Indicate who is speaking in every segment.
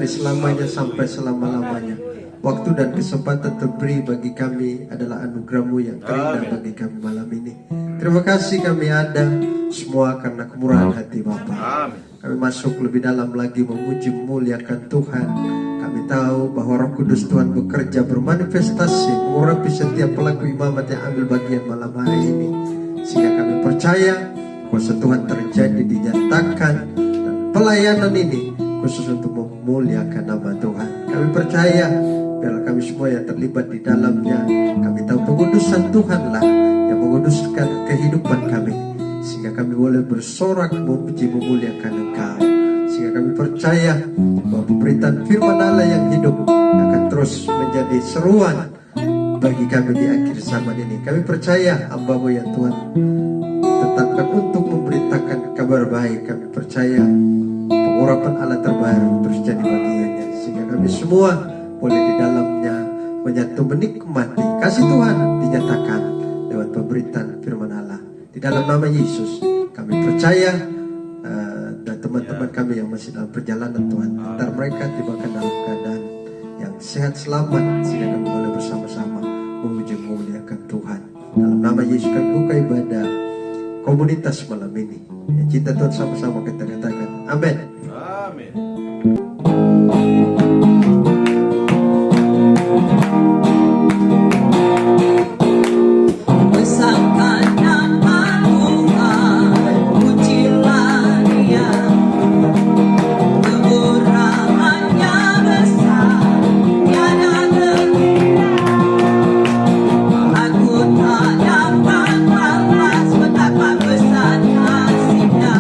Speaker 1: dari selamanya sampai selama-lamanya. Waktu dan kesempatan terberi bagi kami adalah anugerah-Mu yang terindah bagi kami malam ini. Terima kasih kami ada semua karena kemurahan hati Bapa. Kami masuk lebih dalam lagi memuji memuliakan Tuhan. Kami tahu bahwa Roh Kudus Tuhan bekerja bermanifestasi mengurapi setiap pelaku imamat yang ambil bagian malam hari ini. Sehingga kami percaya kuasa Tuhan terjadi dinyatakan, dan pelayanan ini khusus untuk memuliakan nama Tuhan. Kami percaya biarlah kami semua yang terlibat di dalamnya, kami tahu pengudusan Tuhanlah yang menguduskan kehidupan kami, sehingga kami boleh bersorak memuji memuliakan Engkau. Sehingga kami percaya bahwa pemberitaan firman Allah yang hidup akan terus menjadi seruan bagi kami di akhir zaman ini. Kami percaya hamba-Mu yang Tuhan tetapkan untuk memberitakan kabar baik. Kami percaya pengurapan Allah terbaru terus jadi bagiannya, sehingga kami semua boleh di dalamnya menyatu menikmati kasih Tuhan dinyatakan lewat pemberitaan firman Allah. Di dalam nama Yesus kami percaya, dan teman-teman kami yang masih dalam perjalanan Tuhan, antar mereka tibakan dalam keadaan yang sehat selamat, sehingga kami boleh bersama-sama memuji memuliakan Tuhan. Dalam nama Yesus kami buka ibadah komunitas malam ini. Yang cinta Tuhan sama-sama kita katakan amin.
Speaker 2: Amin.
Speaker 3: Betapa besar kasih-Nya.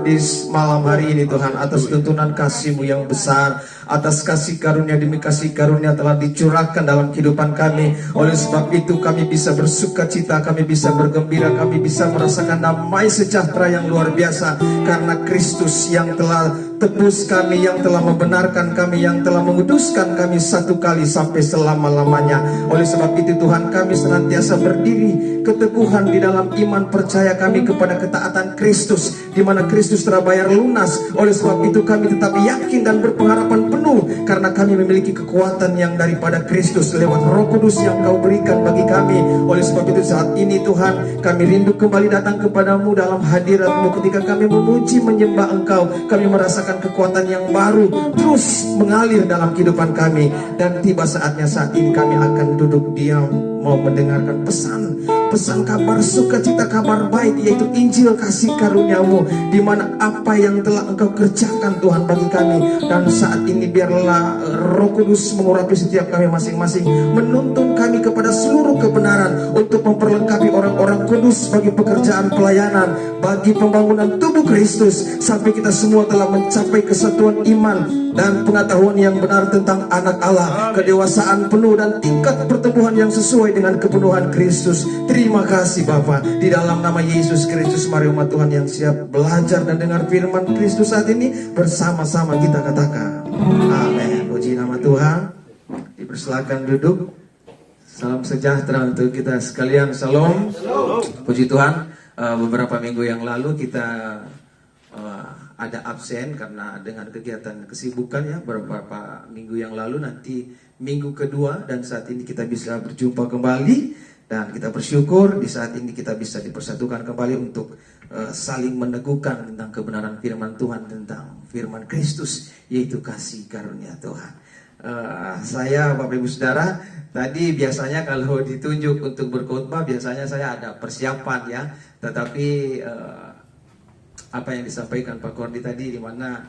Speaker 2: di malam hari ini Tuhan, atas tuntunan kasih-Mu yang besar, atas kasih karunia demi kasih karunia telah dicurahkan dalam kehidupan kami. Oleh sebab itu kami bisa bersuka cita, kami bisa bergembira, kami bisa merasakan damai sejahtera yang luar biasa, karena Kristus yang telah tebus kami, yang telah membenarkan kami, yang telah menguduskan kami satu kali sampai selama-lamanya. Oleh sebab itu Tuhan, kami senantiasa berdiri keteguhan di dalam iman percaya kami kepada ketaatan Kristus, di mana Kristus telah bayar lunas. Oleh sebab itu kami tetap yakin dan berpengharapan penuh, karena kami memiliki kekuatan yang daripada Kristus lewat Roh Kudus yang Kau berikan bagi kami. Oleh sebab itu saat ini Tuhan, kami rindu kembali datang kepadamu dalam hadirat-Mu. Ketika kami memuji menyembah Engkau, kami merasakan kekuatan yang baru terus mengalir dalam kehidupan kami. Dan tiba saatnya saat ini kami akan duduk diam, mau mendengarkan pesan kabar sukacita, kabar baik, yaitu Injil kasih karunia-Mu, di mana apa yang telah Engkau kerjakan Tuhan bagi kami. Dan saat ini biarlah Roh Kudus mengurapi setiap kami masing-masing, menuntun kami kepada seluruh kebenaran untuk memperlengkapi orang-orang kudus bagi pekerjaan pelayanan, bagi pembangunan tubuh Kristus, sampai kita semua telah mencapai kesatuan iman dan pengetahuan yang benar tentang anak Allah, kedewasaan penuh dan tingkat pertumbuhan yang sesuai dengan kepenuhan Kristus. Terima kasih Bapa, di dalam nama Yesus Kristus. Mari umat Tuhan yang siap belajar dan dengar firman Kristus saat ini, bersama-sama kita katakan amin. Puji nama Tuhan. Dipersilakan duduk. Salam sejahtera untuk kita sekalian. Shalom. Puji Tuhan. Beberapa minggu yang lalu kita ada absen karena dengan kegiatan kesibukan ya, beberapa minggu yang lalu. Nanti minggu kedua dan saat ini kita bisa berjumpa kembali, dan kita bersyukur di saat ini kita bisa dipersatukan kembali untuk saling meneguhkan tentang kebenaran firman Tuhan, tentang firman Kristus, yaitu kasih karunia Tuhan. Saya Bapak Ibu Saudara, tadi biasanya kalau ditunjuk untuk berkhotbah biasanya saya ada persiapan ya, tetapi apa yang disampaikan Pak Kordi tadi, di mana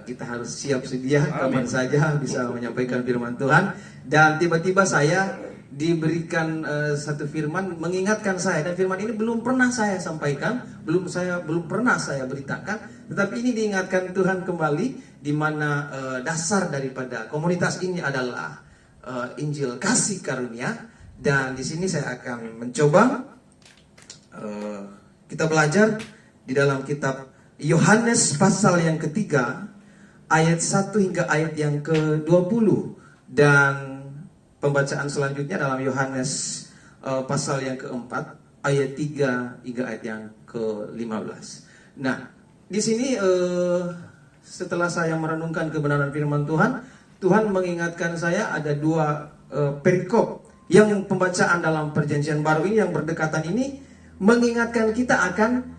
Speaker 2: kita harus siap sedia kapan saja bisa menyampaikan firman Tuhan. Dan tiba-tiba saya diberikan satu firman mengingatkan saya, dan firman ini belum pernah saya sampaikan, belum pernah saya beritakan, tetapi ini diingatkan Tuhan kembali, di mana dasar daripada komunitas ini adalah Injil kasih karunia. Dan di sini saya akan mencoba kita belajar di dalam kitab Yohanes pasal yang ketiga, ayat 1 hingga ayat yang ke-20. Dan pembacaan selanjutnya dalam Yohanes pasal yang keempat, ayat 3 hingga ayat yang ke-15. Nah, di sini setelah saya merenungkan kebenaran firman Tuhan, Tuhan mengingatkan saya ada dua perikop yang pembacaan dalam perjanjian baru ini yang berdekatan ini mengingatkan kita akan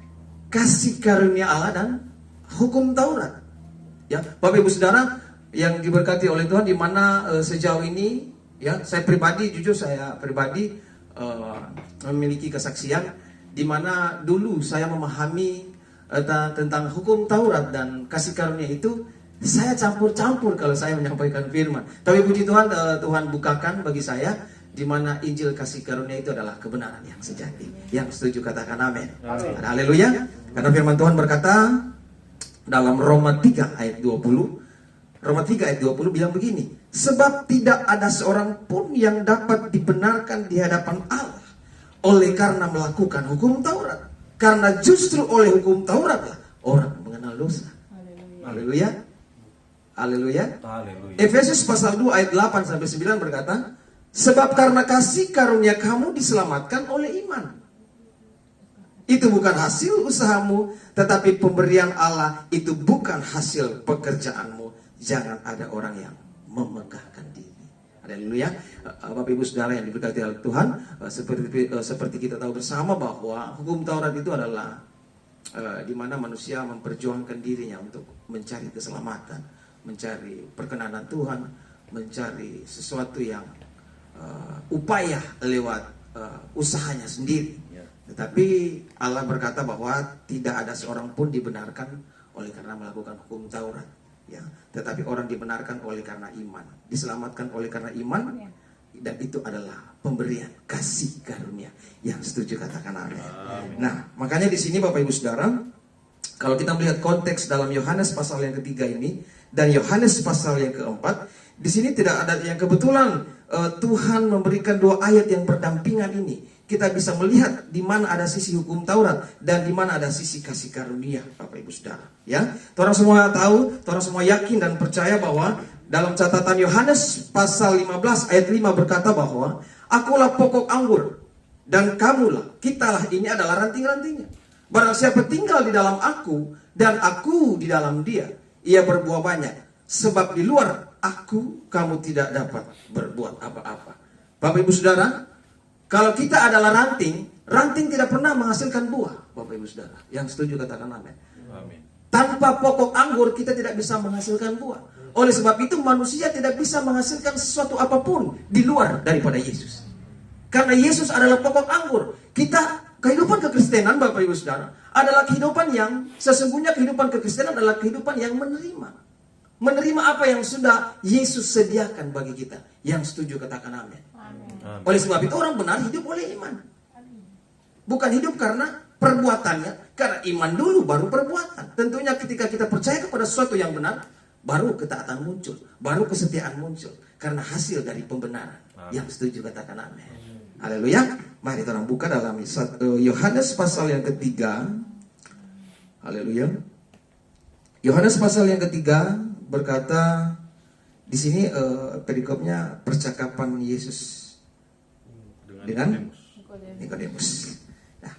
Speaker 2: kasih karunia Allah dan hukum Taurat. Ya, Bapak Ibu Saudara yang diberkati oleh Tuhan, di mana sejauh ini ya, saya pribadi, jujur saya pribadi memiliki kesaksian, di mana dulu saya memahami tentang hukum Taurat dan kasih karunia itu, saya campur-campur kalau saya menyampaikan firman. Tapi puji Tuhan, Tuhan bukakan bagi saya, di mana Injil kasih karunia itu adalah kebenaran yang sejati. Yang setuju katakan amin. Haleluya. Karena firman Tuhan berkata dalam Roma 3 ayat 20. Roma 3 ayat 20 bilang begini, sebab tidak ada seorang pun yang dapat dibenarkan di hadapan Allah oleh karena melakukan hukum Taurat. Karena justru oleh hukum Taurat lah orang mengenal dosa. Haleluya. Haleluya. Efesus pasal 2 ayat 8 sampai 9 berkata, sebab karena kasih karunia kamu diselamatkan oleh iman. Itu bukan hasil usahamu, tetapi pemberian Allah. Itu bukan hasil pekerjaanmu. Jangan ada orang yang memegahkan diri. Haleluya. Bapak Ibu Saudara yang diberkati oleh Tuhan, seperti kita tahu bersama bahwa hukum Taurat itu adalah di mana manusia memperjuangkan dirinya untuk mencari keselamatan, mencari perkenanan Tuhan, mencari sesuatu yang upaya lewat usahanya sendiri. Tetapi Allah berkata bahwa tidak ada seorang pun dibenarkan oleh karena melakukan hukum Taurat, ya. Tetapi orang dibenarkan oleh karena iman, diselamatkan oleh karena iman, dan itu adalah pemberian kasih karunia. Yang setuju katakan amin. Nah, makanya di sini Bapak Ibu Saudara, Kalau kita melihat konteks dalam Yohanes pasal yang ketiga ini dan Yohanes pasal yang keempat, di sini tidak ada yang kebetulan Tuhan memberikan dua ayat yang berdampingan ini. Kita bisa melihat di mana ada sisi hukum Taurat dan di mana ada sisi kasih karunia, Bapak Ibu Saudara. Ya, orang semua tahu, orang semua yakin dan percaya bahwa dalam catatan Yohanes pasal 15 ayat 5 berkata bahwa akulah pokok anggur dan kamulah, kitalah ini adalah ranting-rantingnya. Barang siapa tinggal di dalam aku dan aku di dalam dia, ia berbuah banyak. Sebab di luar aku kamu tidak dapat berbuat apa-apa. Bapak Ibu Saudara, kalau kita adalah ranting, ranting tidak pernah menghasilkan buah. Bapak Ibu Saudara, yang setuju katakan amin.
Speaker 3: Amin.
Speaker 2: Tanpa pokok anggur kita tidak bisa menghasilkan buah. Oleh sebab itu manusia tidak bisa menghasilkan sesuatu apapun di luar daripada Yesus. Karena Yesus adalah pokok anggur. Kehidupan kekristenan, Bapak Ibu Saudara, adalah kehidupan yang sesungguhnya kehidupan kekristenan adalah kehidupan yang menerima. Menerima apa yang sudah Yesus sediakan bagi kita. Yang setuju katakan amin. Oleh sebab itu orang benar hidup oleh iman. Bukan hidup karena perbuatannya. Karena iman dulu baru perbuatan. Tentunya ketika kita percaya kepada sesuatu yang benar, baru ketaatan muncul. Baru kesetiaan muncul. Karena hasil dari pembenaran. Yang setuju katakan amin. Haleluya. Mari kita buka dalam Yohanes pasal yang ketiga. Haleluya. Yohanes pasal yang ketiga berkata di sini perikopnya percakapan Yesus dengan Nikodemus. Nah,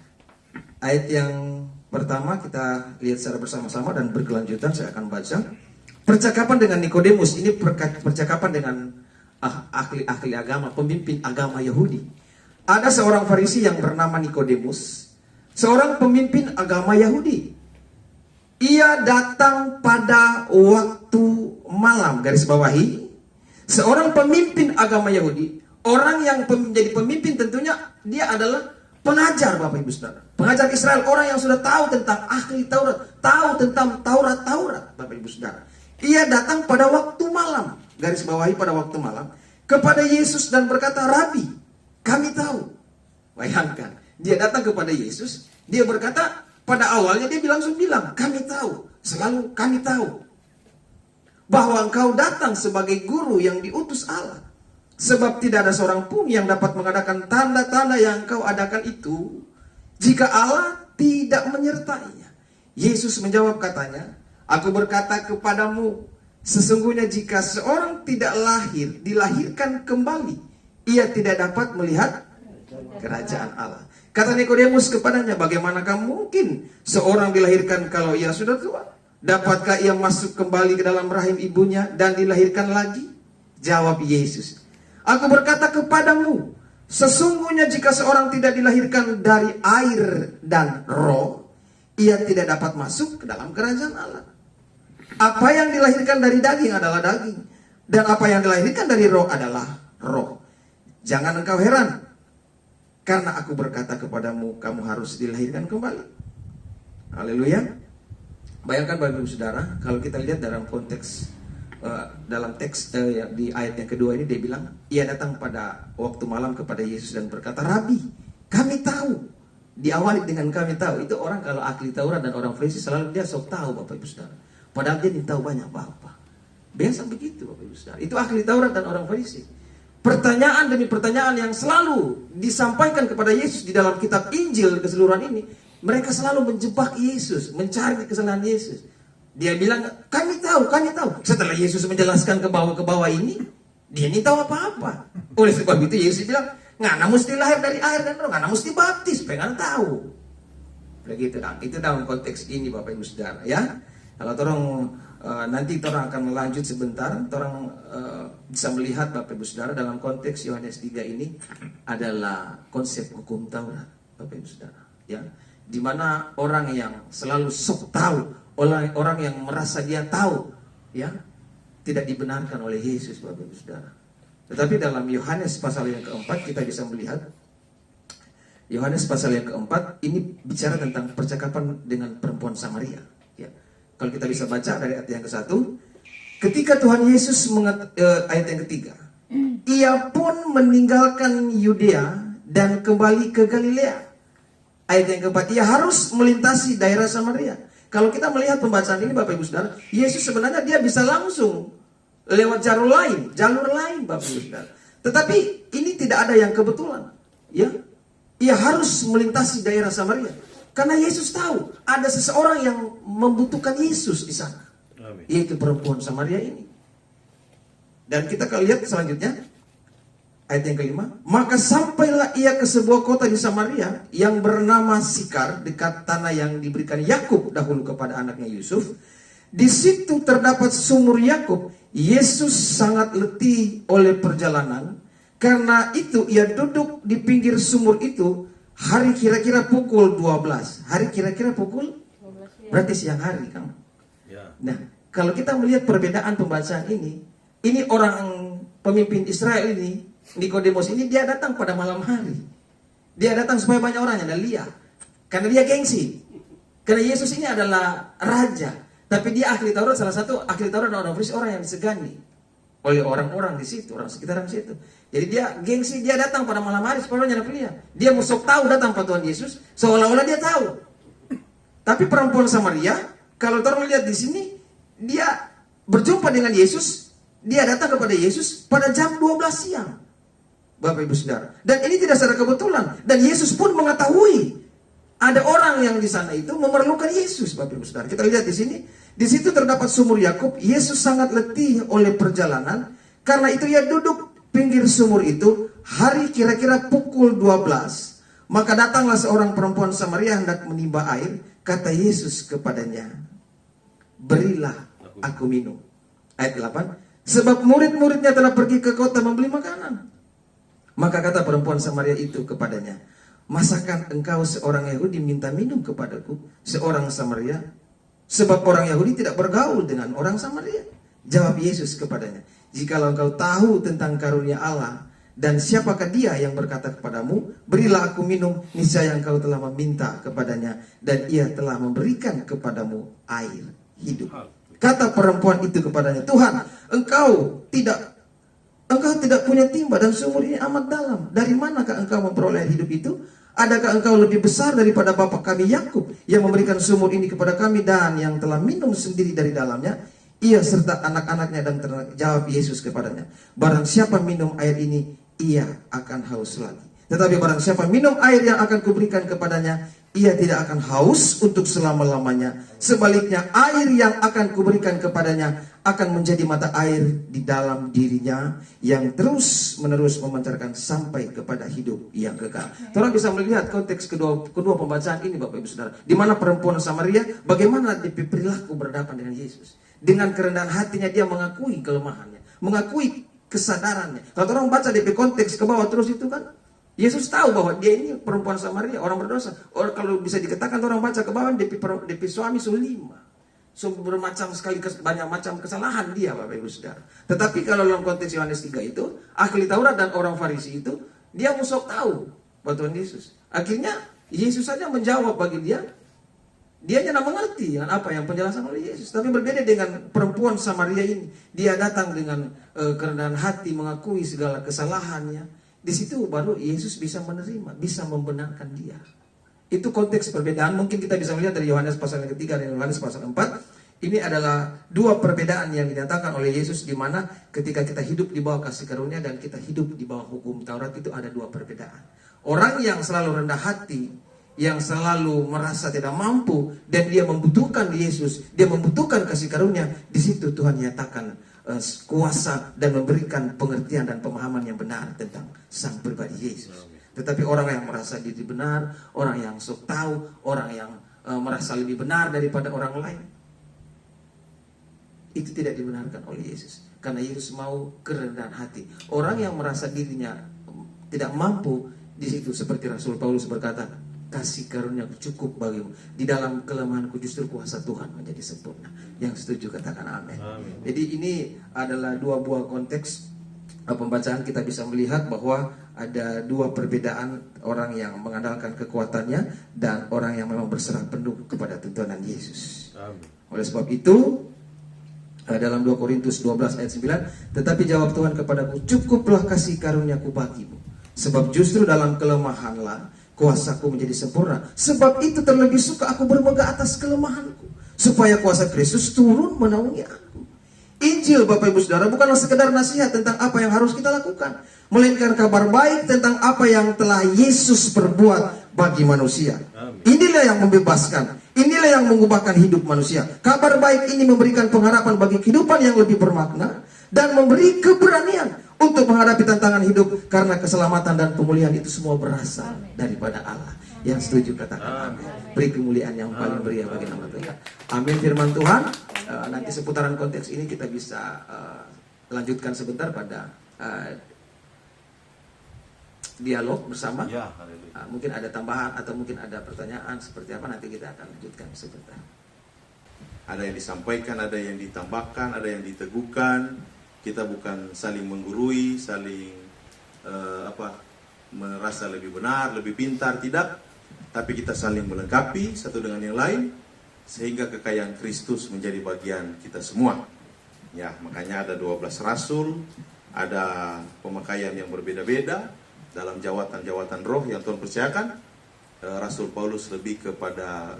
Speaker 2: ayat yang pertama kita lihat secara bersama-sama dan berkelanjutan saya akan baca. Percakapan dengan Nikodemus ini percakapan dengan ahli agama, pemimpin agama Yahudi. Ada seorang Farisi yang bernama Nikodemus, seorang pemimpin agama Yahudi. Ia datang pada waktu malam, garis bawahi. Seorang pemimpin agama Yahudi, orang yang menjadi pemimpin tentunya dia adalah pengajar, Bapak Ibu Saudara. Pengajar Israel, orang yang sudah tahu tentang ahli Taurat, tahu tentang Taurat, Bapak Ibu Saudara. Ia datang pada waktu malam, garis bawahi pada waktu malam, kepada Yesus dan berkata, Rabi, kami tahu. Bayangkan, dia datang kepada Yesus, dia berkata, pada awalnya dia langsung bilang, kami tahu, selalu kami tahu. Bahwa engkau datang sebagai guru yang diutus Allah. Sebab tidak ada seorang pun yang dapat mengadakan tanda-tanda yang engkau adakan itu, jika Allah tidak menyertainya. Yesus menjawab katanya, aku berkata kepadamu, sesungguhnya jika seorang tidak dilahirkan kembali, ia tidak dapat melihat kerajaan Allah. Kata Nikodemus kepadanya, bagaimanakah mungkin seorang dilahirkan kalau ia sudah tua? Dapatkah ia masuk kembali ke dalam rahim ibunya dan dilahirkan lagi? Jawab Yesus, aku berkata kepadamu, sesungguhnya jika seorang tidak dilahirkan dari air dan roh, ia tidak dapat masuk ke dalam kerajaan Allah. Apa yang dilahirkan dari daging adalah daging, dan apa yang dilahirkan dari roh adalah roh. Jangan engkau heran, karena aku berkata kepadamu, kamu harus dilahirkan kembali. Haleluya. Bayangkan Bapak Ibu Saudara, kalau kita lihat dalam konteks dalam teks di ayat yang kedua ini, dia bilang, ia datang pada waktu malam kepada Yesus dan berkata, Rabi, kami tahu. Diawali dengan kami tahu. Itu orang kalau ahli Taurat dan orang Farisi selalu dia sok tahu, Bapak Ibu Saudara. Padahal dia tahu banyak apa. Biasa begitu, Bapak Ibu Saudara. Itu ahli Taurat dan orang Farisi. Pertanyaan demi pertanyaan yang selalu disampaikan kepada Yesus di dalam kitab Injil keseluruhan ini, mereka selalu menjebak Yesus, mencari kesalahan Yesus. Dia bilang, kami tahu. Setelah Yesus menjelaskan ke bawah ini, dia ini tahu apa-apa. Oleh sebab itu Yesus bilang, ngana mesti lahir dari air dan roh, ngana mesti baptis, pengen tahu. Begitu, itu dalam konteks ini Bapak Ibu Saudara, ya. Kalau orang nanti orang akan melanjut sebentar, orang bisa melihat Bapak Ibu Saudara dalam konteks Yohanes 3 ini adalah konsep hukum Taurat, Bapak Ibu Saudara, ya. Di mana orang yang selalu sok tahu, orang yang merasa dia tahu, ya, tidak dibenarkan oleh Yesus, Bapak Ibu Saudara. Tetapi dalam Yohanes pasal yang keempat kita bisa melihat, Yohanes pasal yang keempat ini bicara tentang percakapan dengan perempuan Samaria, ya. Kalau kita bisa baca dari ayat yang ke-1, ketika Tuhan Yesus ayat yang ketiga, ia pun meninggalkan Yudea dan kembali ke Galilea. Ayat yang keempat, ia harus melintasi daerah Samaria. Kalau kita melihat pembacaan ini Bapak Ibu Saudara, Yesus sebenarnya dia bisa langsung lewat jalur lain Bapak Ibu Saudara. Tetapi ini tidak ada yang kebetulan, ya. Ia harus melintasi daerah Samaria karena Yesus tahu ada seseorang yang membutuhkan Yesus di sana, yaitu perempuan Samaria ini. Dan kita akan lihat selanjutnya ayat yang kelima. Maka sampailah ia ke sebuah kota di Samaria yang bernama Sikar, dekat tanah yang diberikan Yakub dahulu kepada anaknya Yusuf. Di situ terdapat sumur Yakub. Yesus sangat letih oleh perjalanan. Karena itu ia duduk di pinggir sumur itu hari kira-kira pukul 12. Hari kira-kira pukul 12 berarti siang hari kan? Ya. Nah, kalau kita melihat perbedaan pembacaan ini orang pemimpin Israel ini, Nikodemus ini dia datang pada malam hari. Dia datang supaya banyak orang yang lihat. Karena dia gengsi. Karena Yesus ini adalah raja. Tapi dia ahli Taurat, salah satu ahli Taurat dan orang Farisi, orang yang disegani oleh orang-orang di situ, orang sekitaran situ. Jadi dia gengsi, dia datang pada malam hari supaya orang yang lihat. Dia musuh tahu datang pada Tuhan Yesus, seolah-olah dia tahu. Tapi perempuan Samaria, kalau orang lihat di sini, dia berjumpa dengan Yesus, dia datang kepada Yesus pada jam 12 siang. Bapak Ibu Saudara. Dan ini tidak secara kebetulan. Dan Yesus pun mengetahui ada orang yang di sana itu memerlukan Yesus, Bapak Ibu Saudara. Kita lihat di sini. Di situ terdapat sumur Yakub. Yesus sangat letih oleh perjalanan. Karena itu ia duduk pinggir sumur itu hari kira-kira pukul 12. Maka datanglah seorang perempuan Samaria hendak menimba air. Kata Yesus kepadanya, berilah aku minum. Ayat 8. Sebab murid-muridnya telah pergi ke kota membeli makanan. Maka kata perempuan Samaria itu kepadanya, masakan engkau seorang Yahudi minta minum kepadaku, seorang Samaria? Sebab orang Yahudi tidak bergaul dengan orang Samaria. Jawab Yesus kepadanya, jikalau engkau tahu tentang karunia Allah, dan siapakah dia yang berkata kepadamu, berilah aku minum, niscaya engkau telah meminta kepadanya, dan ia telah memberikan kepadamu air hidup. Kata perempuan itu kepadanya, Tuhan, engkau tidak punya timba dan sumur ini amat dalam. Dari manakah engkau memperoleh hidup itu? Adakah engkau lebih besar daripada bapa kami Yakub yang memberikan sumur ini kepada kami dan yang telah minum sendiri dari dalamnya? Ia serta anak-anaknya dan ternak. Jawab Yesus kepadanya, barang siapa minum air ini, ia akan haus lagi. Tetapi barang siapa minum air yang akan kuberikan kepadanya, ia tidak akan haus untuk selama-lamanya. Sebaliknya air yang akan kuberikan kepadanya akan menjadi mata air di dalam dirinya yang terus menerus memancarkan sampai kepada hidup yang kekal. Orang bisa melihat konteks kedua pembacaan ini Bapak Ibu Saudara. Di mana perempuan Samaria bagaimana dia perilaku berhadapan dengan Yesus. Dengan kerendahan hatinya dia mengakui kelemahannya, mengakui kesadarannya. Kalau orang baca di konteks ke bawah terus itu kan, Yesus tahu bahwa dia ini perempuan Samaria, orang berdosa. Orang kalau bisa dikatakan orang baca ke bawah, dia suami sulima. So bermacam sekali banyak macam kesalahan dia Bapak Ibu Saudara. Tetapi kalau dalam konteks Yohanes 3 itu, ahli Taurat dan orang Farisi itu, dia musuh tahu bahwa Tuhan Yesus. Akhirnya Yesus saja menjawab bagi dia hanya mengerti dengan apa yang penjelasan oleh Yesus. Tapi berbeda dengan perempuan Samaria ini, dia datang dengan kerendahan hati, mengakui segala kesalahannya. Di situ baru Yesus bisa menerima, bisa membenarkan dia. Itu konteks perbedaan. Mungkin kita bisa melihat dari Yohanes pasal yang ketiga dan Yohanes pasal 4. Ini adalah dua perbedaan yang dinyatakan oleh Yesus, di mana ketika kita hidup di bawah kasih karunia dan kita hidup di bawah hukum Taurat, itu ada dua perbedaan. Orang yang selalu rendah hati, yang selalu merasa tidak mampu, dan dia membutuhkan Yesus, dia membutuhkan kasih karunia, di situ Tuhan nyatakan kuasa dan memberikan pengertian dan pemahaman yang benar tentang sang pribadi Yesus. Tetapi orang yang merasa diri benar, orang yang sok tahu, orang yang merasa lebih benar daripada orang lain, itu tidak dibenarkan oleh Yesus. Karena Yesus mau kerendahan hati. Orang yang merasa dirinya tidak mampu, di situ seperti Rasul Paulus berkata, kasih karunia cukup bagimu. Di dalam kelemahanku justru kuasa Tuhan menjadi sempurna. Yang setuju katakan amin. Jadi ini adalah dua buah konteks pembacaan. Kita bisa melihat bahwa ada dua perbedaan, orang yang mengandalkan kekuatannya dan orang yang memang berserah penuh kepada tuntunan Yesus. Oleh sebab itu dalam 2 Korintus 12 ayat 9, tetapi jawab Tuhan kepadaku, cukuplah kasih karuniaku bagimu, sebab justru dalam kelemahanlah kuasaku menjadi sempurna. Sebab itu terlebih suka aku bermegah atas kelemahanku, supaya kuasa Kristus turun menaungi aku. Injil Bapak Ibu Saudara bukanlah sekedar nasihat tentang apa yang harus kita lakukan, melainkan kabar baik tentang apa yang telah Yesus perbuat bagi manusia. Inilah yang membebaskan, inilah yang mengubahkan hidup manusia. Kabar baik ini memberikan pengharapan bagi kehidupan yang lebih bermakna dan memberi keberanian untuk menghadapi tantangan hidup, karena keselamatan dan pemulihan itu semua berasal daripada Allah. Yang setuju katakan amin. Beri kemuliaan yang paling meriah bagi nama Tuhan. Amin. Firman Tuhan. Nanti seputaran konteks ini kita bisa lanjutkan sebentar pada dialog bersama.
Speaker 3: Ya,
Speaker 2: mungkin ada tambahan atau mungkin ada pertanyaan seperti apa, nanti kita akan lanjutkan sebentar.
Speaker 3: ada yang disampaikan, ada yang ditambahkan, ada yang diteguhkan. Kita bukan saling menggurui, saling merasa lebih benar, lebih pintar, tidak. Tapi kita saling melengkapi satu dengan yang lain, sehingga kekayaan Kristus menjadi bagian kita semua. Ya, makanya ada 12 rasul, ada pemakaian yang berbeda-beda dalam jawatan-jawatan roh yang Tuhan percayakan. Rasul Paulus lebih kepada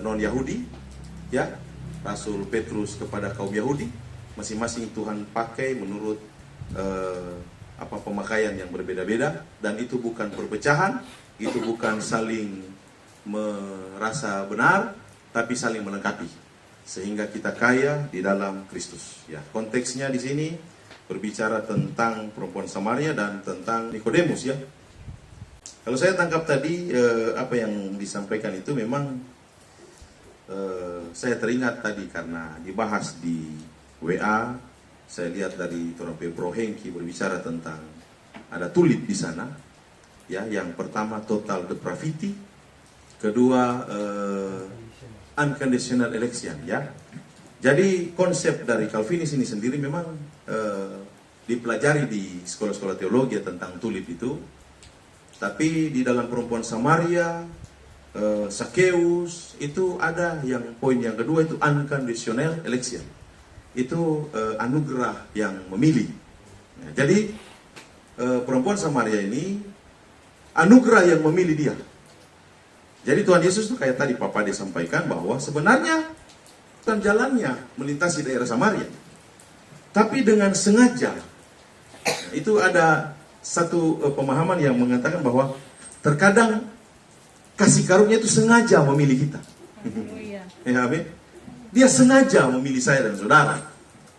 Speaker 3: non-Yahudi, ya. Rasul Petrus kepada kaum Yahudi. Masing-masing Tuhan pakai menurut pemakaian yang berbeda-beda, dan itu bukan perpecahan, itu bukan saling merasa benar, tapi saling melengkapi sehingga kita kaya di dalam Kristus. Ya, konteksnya di sini berbicara tentang perempuan Samaria dan tentang Nikodemus, ya. Kalau saya tangkap tadi apa yang disampaikan itu memang saya teringat tadi karena dibahas di WA. Saya lihat dari Torape Bro Hengki berbicara tentang ada tulip di sana, ya. Yang pertama total depravity, kedua unconditional election, ya. Jadi konsep dari Calvinis ini sendiri memang dipelajari di sekolah-sekolah teologi tentang tulip itu. Tapi di dalam perempuan Samaria, Sakeus, itu ada yang poin yang kedua itu unconditional election. Itu anugerah yang memilih. Nah, jadi perempuan Samaria ini anugerah yang memilih dia. Jadi Tuhan Yesus tuh kayak tadi Papa disampaikan bahwa sebenarnya bukan jalannya melintasi daerah Samaria, tapi dengan sengaja. Nah, itu ada satu pemahaman yang mengatakan bahwa terkadang kasih karunia itu sengaja memilih kita. Ya, amin. Dia sengaja memilih saya dan saudara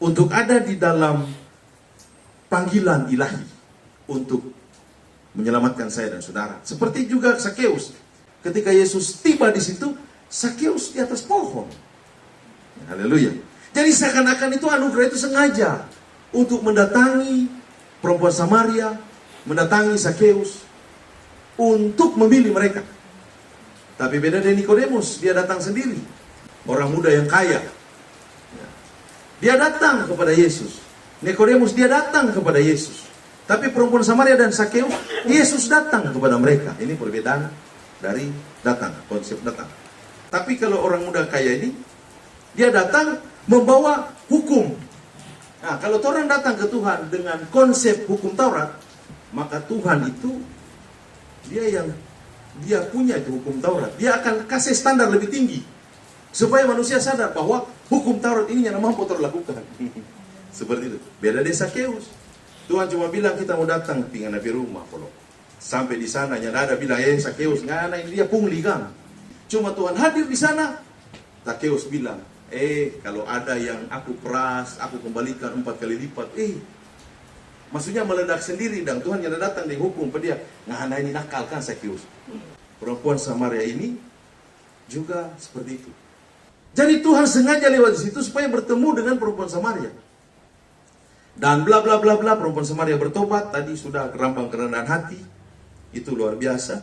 Speaker 3: untuk ada di dalam panggilan ilahi untuk menyelamatkan saya dan saudara. Seperti juga Sakeus. Ketika Yesus tiba di situ, Sakeus di atas pohon. Haleluya. Jadi seakan-akan itu anugerah itu sengaja untuk mendatangi perempuan Samaria, mendatangi Sakeus untuk memilih mereka. Tapi beda dari Nikodemus, dia datang sendiri. Orang muda yang kaya. Dia datang kepada Yesus. Nikodemus dia datang kepada Yesus. Tapi perempuan Samaria dan Sakeus, Yesus datang kepada mereka. Ini perbedaan dari datang, konsep datang. Tapi kalau orang muda kaya ini, dia datang membawa hukum. Nah, kalau orang datang ke Tuhan dengan konsep hukum Taurat, maka Tuhan itu dia punya itu hukum Taurat. Dia akan kasih standar lebih tinggi supaya manusia sadar bahwa hukum Taurat ini yang mampu terlakukan. Seperti itu. Beda dari Sakeus. Tuhan cuma bilang kita mau datang tinggal di rumah, polo. Sampai di sana nyada ada bilang, Sakeus, ngana ini dia pungli kan. Cuma Tuhan hadir di sana. Sakeus bilang, kalau ada yang aku peras, aku kembalikan 4 kali lipat. Maksudnya meledak sendiri, dan Tuhan yang datang di hukum pada dia. Ngana ini nakal kan Sakeus. Perempuan Samaria ini juga seperti itu. Jadi Tuhan sengaja lewat di situ supaya bertemu dengan perempuan Samaria. Dan bla bla bla bla, perempuan Samaria bertobat. Tadi sudah kerambang kerendahan hati. Itu luar biasa.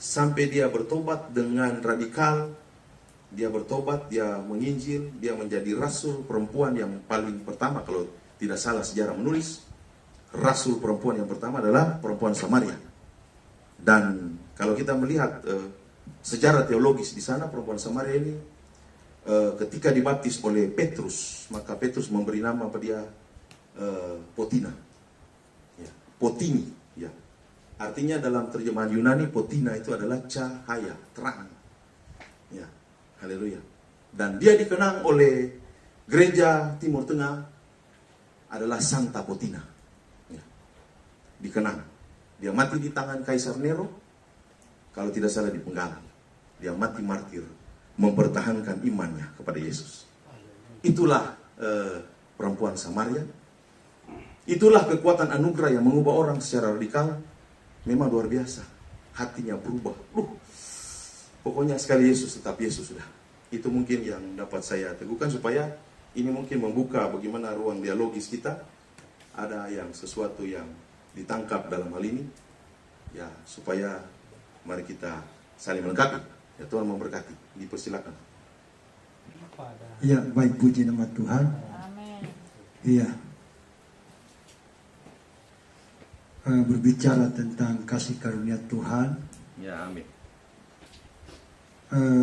Speaker 3: Sampai dia bertobat dengan radikal. Dia bertobat, dia menginjil, dia menjadi rasul perempuan yang paling pertama, kalau tidak salah sejarah menulis. Rasul perempuan yang pertama adalah perempuan Samaria. Dan kalau kita melihat sejarah teologis di sana, perempuan Samaria ini ketika dibaptis oleh Petrus, maka Petrus memberi nama pada dia Potina, ya, Potini, ya. Artinya dalam terjemahan Yunani Potina itu adalah cahaya, terang, ya, haleluya. dan dia dikenang oleh gereja Timur Tengah adalah Santa Potina. Ya. Dikenang. Dia mati di tangan Kaisar Nero, kalau tidak salah dipenggal. Dia mati martir, mempertahankan imannya kepada Yesus. Itulah perempuan Samaria. Itulah kekuatan anugerah yang mengubah orang secara radikal. Memang luar biasa. Hatinya berubah. Pokoknya sekali Yesus tetap Yesus sudah. Itu mungkin yang dapat saya teguhkan supaya ini mungkin membuka bagaimana ruang dialogis kita. Ada yang sesuatu yang ditangkap dalam hal ini. Ya, supaya mari kita saling melengkapi. Ya, Tuhan memberkati. Dipersilakan.
Speaker 4: Ya, baik, puji nama Tuhan.
Speaker 5: Amin.
Speaker 4: Iya. Berbicara tentang kasih karunia Tuhan,
Speaker 3: Ya, amin.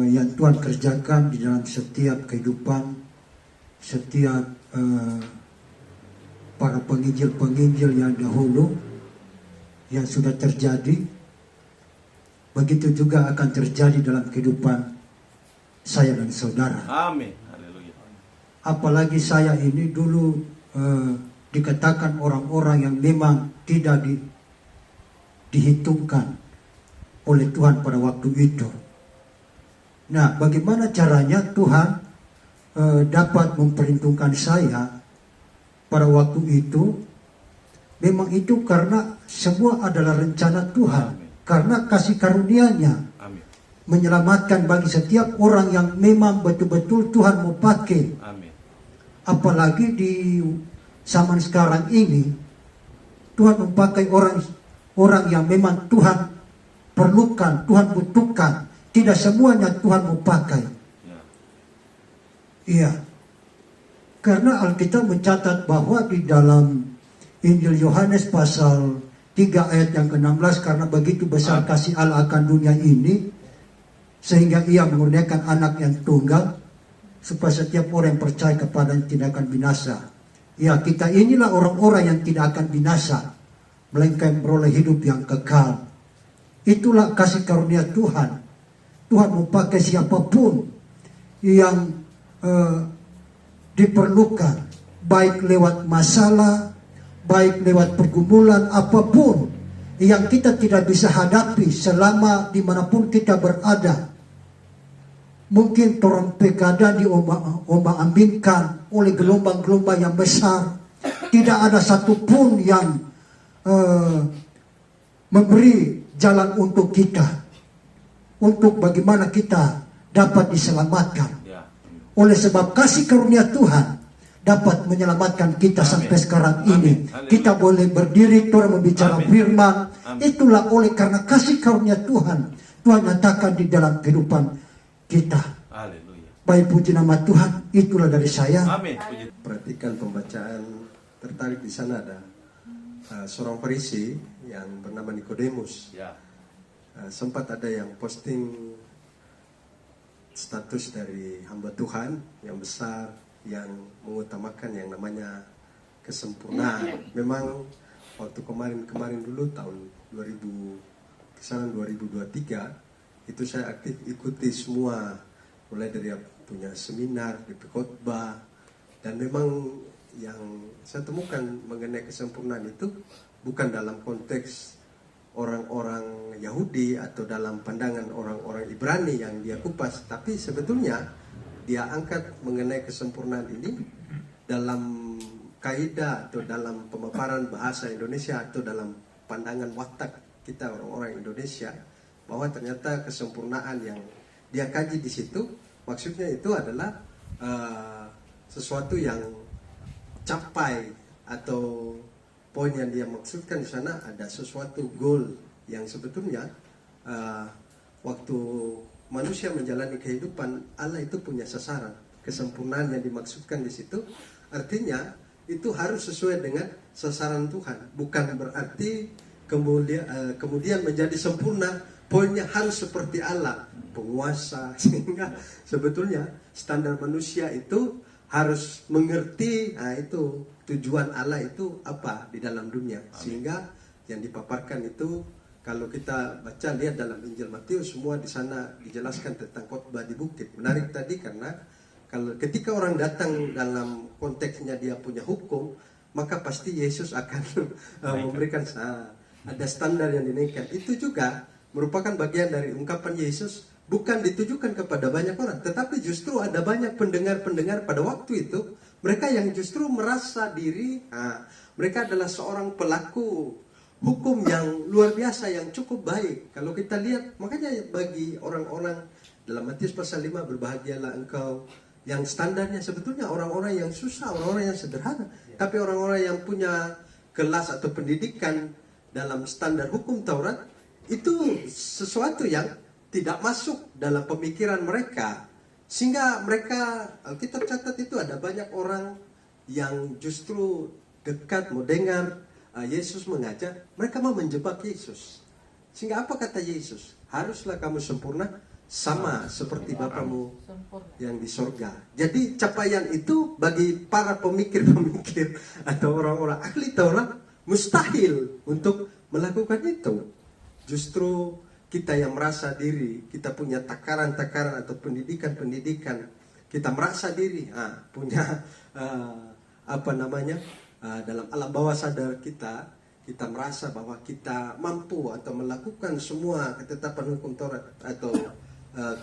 Speaker 4: yang Tuhan kerjakan di dalam setiap kehidupan, setiap para penginjil-penginjil yang dahulu yang sudah terjadi, begitu juga akan terjadi dalam kehidupan saya dan saudara.
Speaker 3: Amin. Haleluya.
Speaker 4: Apalagi saya ini dulu dikatakan orang-orang yang memang tidak dihitungkan oleh Tuhan pada waktu itu. Nah, bagaimana caranya Tuhan dapat memperhitungkan saya pada waktu itu? Memang itu karena semua adalah rencana Tuhan.
Speaker 3: Amin.
Speaker 4: Karena kasih karunia-Nya
Speaker 3: Amin.
Speaker 4: menyelamatkan bagi setiap orang yang memang betul-betul Tuhan mau pakai.
Speaker 3: Amin.
Speaker 4: Apalagi di zaman sekarang ini, Tuhan memakai orang yang memang Tuhan perlukan, Tuhan butuhkan. Tidak semuanya Tuhan mau pakai.
Speaker 3: Ya.
Speaker 4: Iya. Karena Alkitab mencatat bahwa di dalam Injil Yohanes pasal 3 ayat yang ke-16, karena begitu besar kasih Allah akan dunia ini, sehingga ia mengurniakan anak yang tunggal, supaya setiap orang yang percaya kepadanya tidak akan binasa. Ya, kita inilah orang-orang yang tidak akan binasa, melainkan beroleh hidup yang kekal. Itulah kasih karunia Tuhan. Tuhan memakai siapapun yang diperlukan, baik lewat masalah, baik lewat pergumulan apapun yang kita tidak bisa hadapi selama dimanapun kita berada. Mungkin torang pekada diombang-ambingkan oleh gelombang-gelombang yang besar. Tidak ada satupun yang memberi jalan untuk kita, untuk bagaimana kita dapat diselamatkan.
Speaker 3: Ya.
Speaker 4: Oleh sebab kasih karunia Tuhan dapat menyelamatkan kita sampai sekarang ini.
Speaker 3: Amin.
Speaker 4: Kita boleh berdiri, Tuhan membicara
Speaker 3: Amin.
Speaker 4: firman.
Speaker 3: Amin.
Speaker 4: Itulah oleh karena kasih karunia Tuhan, Tuhan nyatakan di dalam kehidupan kita.
Speaker 3: Haleluya.
Speaker 4: Baik, puji nama Tuhan. Itulah dari saya.
Speaker 3: Amin. Puji.
Speaker 1: Perhatikan pembacaan, tertarik di sana ada seorang Farisi yang bernama Nikodemus.
Speaker 3: Ya.
Speaker 1: Sempat ada yang posting status dari hamba Tuhan yang besar yang mengutamakan yang namanya kesempurnaan. Memang waktu kemarin dulu tahun 2023 itu saya aktif ikuti semua, mulai dari punya seminar, DP khotbah, dan memang yang saya temukan mengenai kesempurnaan itu bukan dalam konteks orang-orang Yahudi atau dalam pandangan orang-orang Ibrani yang dia kupas, tapi sebetulnya dia angkat mengenai kesempurnaan ini dalam kaidah atau dalam pemaparan bahasa Indonesia atau dalam pandangan watak kita orang-orang Indonesia, bahwa ternyata kesempurnaan yang dia kaji di situ maksudnya itu adalah sesuatu yang capai, atau poin yang dia maksudkan di sana ada sesuatu goal yang sebetulnya waktu manusia menjalani kehidupan, Allah itu punya sasaran. Kesempurnaan yang dimaksudkan di situ artinya itu harus sesuai dengan sasaran Tuhan, bukan berarti kemudian menjadi sempurna, poinnya harus seperti Allah, penguasa. Sehingga sebetulnya standar manusia itu harus mengerti, nah itu tujuan Allah itu apa di dalam dunia. Sehingga yang dipaparkan itu, kalau kita baca lihat dalam Injil Matius, semua di sana dijelaskan tentang khotbah di bukit. Menarik tadi karena kalau ketika orang datang dalam konteksnya dia punya hukum, maka pasti Yesus akan memberikan ada standar yang dinaikkan. Itu juga merupakan bagian dari ungkapan Yesus, bukan ditujukan kepada banyak orang, tetapi justru ada banyak pendengar-pendengar pada waktu itu, mereka yang justru merasa diri, mereka adalah seorang pelaku hukum yang luar biasa, yang cukup baik. Kalau kita lihat, makanya bagi orang-orang dalam Matius pasal 5, berbahagialah engkau, yang standarnya sebetulnya orang-orang yang susah, orang-orang yang sederhana, tapi orang-orang yang punya kelas atau pendidikan dalam standar hukum Taurat, itu sesuatu yang tidak masuk dalam pemikiran mereka, sehingga mereka, Alkitab catat itu ada banyak orang yang justru dekat mau dengar Yesus mengajar, mereka mau menjebak Yesus. Sehingga apa kata Yesus? Haruslah kamu sempurna sama seperti Bapamu yang di sorga. Jadi capaian itu bagi para pemikir-pemikir atau orang-orang ahli Taurat mustahil untuk melakukan itu. Justru kita yang merasa diri, kita punya takaran-takaran atau pendidikan-pendidikan, kita merasa diri punya dalam alam bawah sadar kita merasa bahwa kita mampu atau melakukan semua ketetapan hukum Taurat atau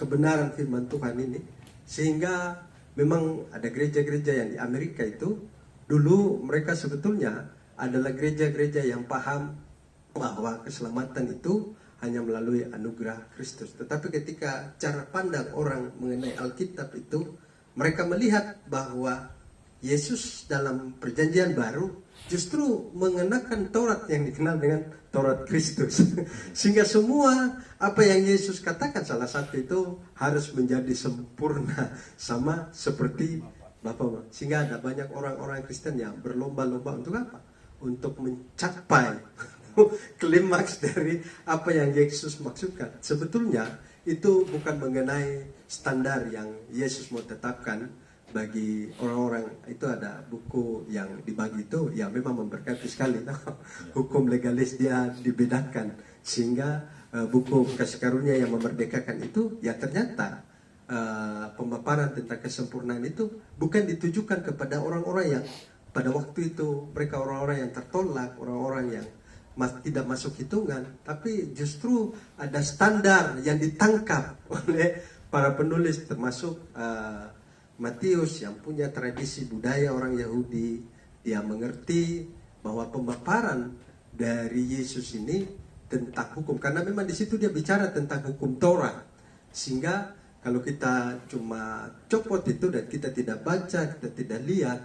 Speaker 1: kebenaran firman Tuhan ini. Sehingga memang ada gereja-gereja yang di Amerika itu dulu mereka sebetulnya adalah gereja-gereja yang paham bahwa keselamatan itu hanya melalui anugerah Kristus. Tetapi ketika cara pandang orang mengenai Alkitab itu, mereka melihat bahwa Yesus dalam perjanjian baru justru mengenakan Taurat yang dikenal dengan Taurat Kristus. Sehingga semua apa yang Yesus katakan, salah satu itu harus menjadi sempurna sama seperti Bapa. Sehingga ada banyak orang-orang Kristen yang berlomba-lomba untuk apa? Untuk mencapai klimaks dari apa yang Yesus maksudkan. Sebetulnya itu bukan mengenai standar yang Yesus mau tetapkan bagi orang-orang. Itu ada buku yang dibagi itu yang memang memberkati sekali. Hukum legalis dia dibedakan, sehingga buku kasih karunia yang memerdekakan itu ya ternyata pemaparan tentang kesempurnaan itu bukan ditujukan kepada orang-orang yang pada waktu itu mereka orang-orang yang tertolak, orang-orang yang tidak masuk hitungan, tapi justru ada standar yang ditangkap oleh para penulis, termasuk Matius yang punya tradisi budaya orang Yahudi. Dia mengerti bahwa pemaparan dari Yesus ini tentang hukum, karena memang di situ dia bicara tentang hukum Taurat. Sehingga kalau kita cuma copot itu dan kita tidak baca, kita tidak lihat,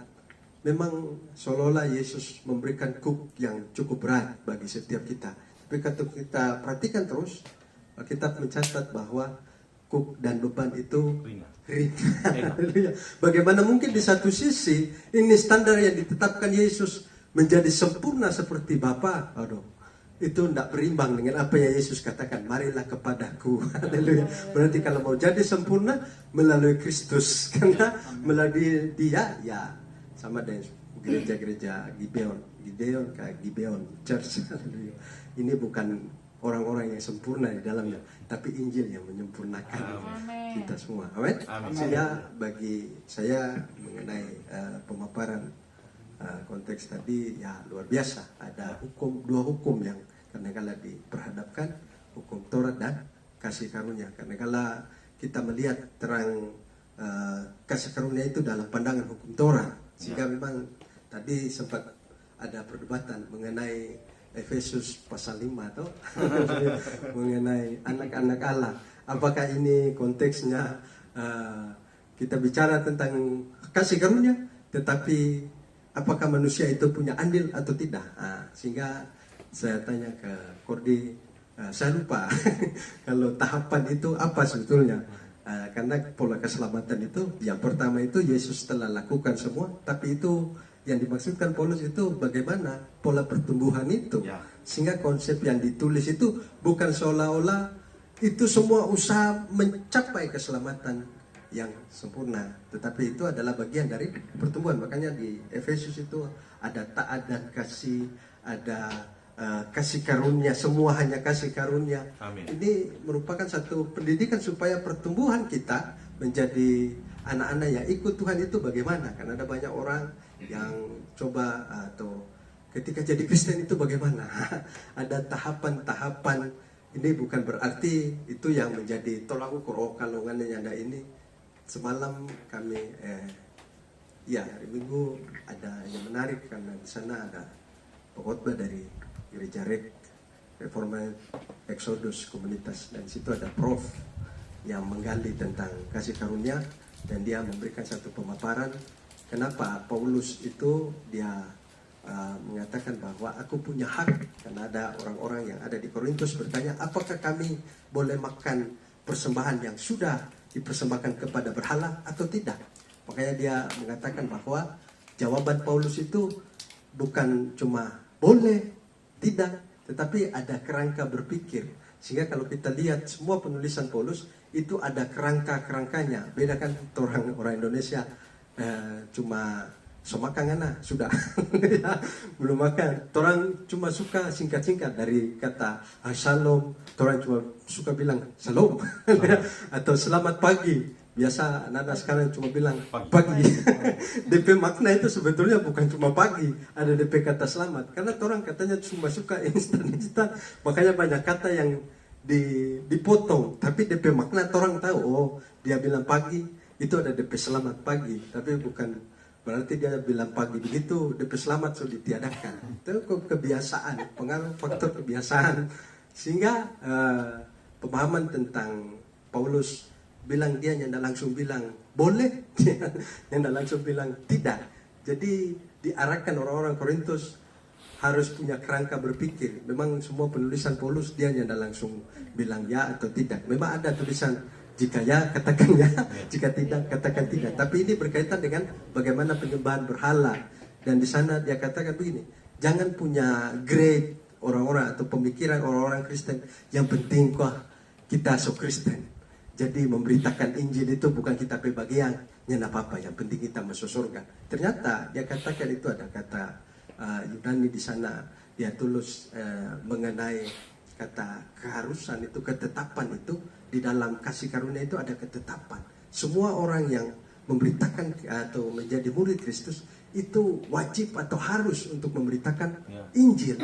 Speaker 1: memang seolah-olah Yesus memberikan kuk yang cukup berat bagi setiap kita. Tapi kalau kita perhatikan terus, kita mencatat bahwa kuk dan beban itu ringan. Bagaimana mungkin di satu sisi ini standar yang ditetapkan Yesus menjadi sempurna seperti Bapa. Aduh, itu tidak berimbang dengan apa yang Yesus katakan, marilah kepadaku. Haleluya. Berarti kalau mau jadi sempurna melalui Kristus, karena melalui Dia ya sama dengan gereja-gereja Gibeon Church. Ini bukan orang-orang yang sempurna di dalamnya, tapi Injil yang menyempurnakan kita semua. Amin. Sehingga bagi saya mengenai pemaparan konteks tadi ya luar biasa. Ada dua hukum yang kadang-kala diperhadapkan, hukum Taurat dan kasih karunia. Kadang-kala kita melihat terang kasih karunia itu dalam pandangan hukum Taurat. Sehingga memang tadi sempat ada perdebatan mengenai Efesus pasal 5 atau mengenai anak-anak Allah. Apakah ini konteksnya kita bicara tentang kasih karunia, tetapi apakah manusia itu punya andil atau tidak? Sehingga saya tanya ke Kordi, saya lupa kalau tahapan itu apa sebetulnya. Karena pola keselamatan itu yang pertama itu Yesus telah lakukan semua, tapi itu yang dimaksudkan Paulus itu bagaimana pola pertumbuhan itu, sehingga konsep yang ditulis itu bukan seolah-olah itu semua usaha mencapai keselamatan yang sempurna, tetapi itu adalah bagian dari pertumbuhan. Makanya di Efesus itu ada taat dan kasih, ada kasih karunia, semua hanya kasih karunia.
Speaker 3: Amin.
Speaker 1: Ini merupakan satu pendidikan supaya pertumbuhan kita menjadi anak-anak yang ikut Tuhan itu bagaimana? Karena ada banyak orang yang coba atau ketika jadi Kristen itu bagaimana? Ada tahapan-tahapan. Ini bukan berarti itu yang menjadi tolak ukur. Kalau ada ini semalam kami hari Minggu ada yang menarik karena di sana ada pengkhotbah dari gereja Reformed Exodus komunitas, dan situ ada Prof yang menggali tentang kasih karunia, dan dia memberikan satu pemaparan kenapa Paulus itu dia mengatakan bahwa aku punya hak, karena ada orang-orang yang ada di Korintus bertanya apakah kami boleh makan persembahan yang sudah dipersembahkan kepada berhala atau tidak. Makanya dia mengatakan bahwa jawaban Paulus itu bukan cuma boleh, tidak, tetapi ada kerangka berpikir. Sehingga kalau kita lihat semua penulisan Paulus itu ada kerangka-kerangkanya. Beda kan orang Indonesia cuma semakan sudah belum makan. Orang cuma suka singkat-singkat dari kata shalom. Orang cuma suka bilang shalom atau selamat pagi. Biasa anak-anak sekarang cuma bilang pagi. DP makna itu sebetulnya bukan cuma pagi, ada DP kata selamat. Karena orang katanya cuma suka instan-instan, makanya banyak kata yang dipotong. Tapi DP makna orang tahu, oh dia bilang pagi, itu ada DP selamat pagi. Tapi bukan berarti dia bilang pagi begitu, DP selamat sudah ditiadakan. Itu kebiasaan, pengaruh faktor kebiasaan. Sehingga pemahaman tentang Paulus bilang, dia tidak langsung bilang boleh, dia tidak langsung bilang tidak. Jadi diarahkan orang-orang Korintus harus punya kerangka berpikir. Memang semua penulisan Paulus dia tidak langsung bilang ya atau tidak. Memang ada tulisan jika ya katakan ya, jika tidak katakan tidak. Tapi ini berkaitan dengan bagaimana penyembahan berhala. Dan di sana dia katakan begini, jangan punya grade orang-orang atau pemikiran orang-orang Kristen yang penting kita Kristen. Jadi memberitakan Injil itu bukan kita bagian, nyana apa-apa, yang penting kita masuk surga. Ternyata dia katakan itu ada kata Yunani di sana, dia tulis mengenai kata keharusan itu, ketetapan itu, di dalam kasih karunia itu ada ketetapan. Semua orang yang memberitakan atau menjadi murid Kristus itu wajib atau harus untuk memberitakan Injil.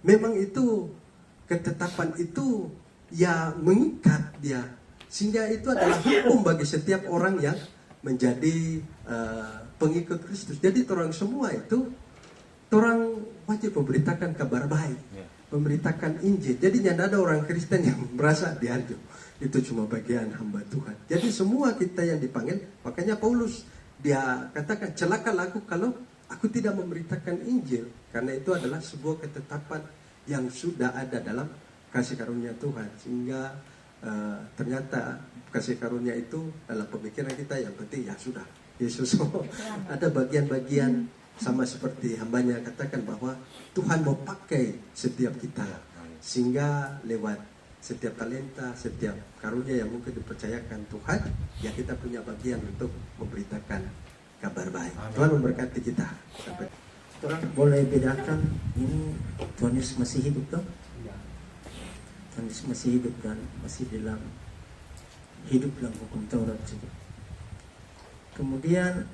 Speaker 1: Memang itu ketetapan itu ya mengikat dia. Sehingga itu adalah hukum bagi setiap orang yang menjadi pengikut Kristus. Jadi orang semua itu orang wajib memberitakan kabar baik, memberitakan Injil. Jadi tidak ada orang Kristen yang merasa dianjur itu cuma bagian hamba Tuhan. Jadi semua kita yang dipanggil. Makanya Paulus dia katakan, celakalah aku kalau aku tidak memberitakan Injil, karena itu adalah sebuah ketetapan yang sudah ada dalam kasih karunia Tuhan. Sehingga ternyata kasih karunia itu dalam pemikiran kita yang penting ya sudah Yesus. Ada bagian-bagian sama seperti hambanya katakan bahwa Tuhan mau pakai setiap kita, sehingga lewat setiap talenta, setiap karunia yang mungkin dipercayakan Tuhan, ya kita punya bagian untuk memberitakan kabar baik. Tuhan memberkati kita. Sampai
Speaker 5: orang boleh bedakan ini Tuhan Yesus masih hidup dong? Tuhan Yesus masih hidup dan masih hidup dalam hukum Taurat juga. Kemudian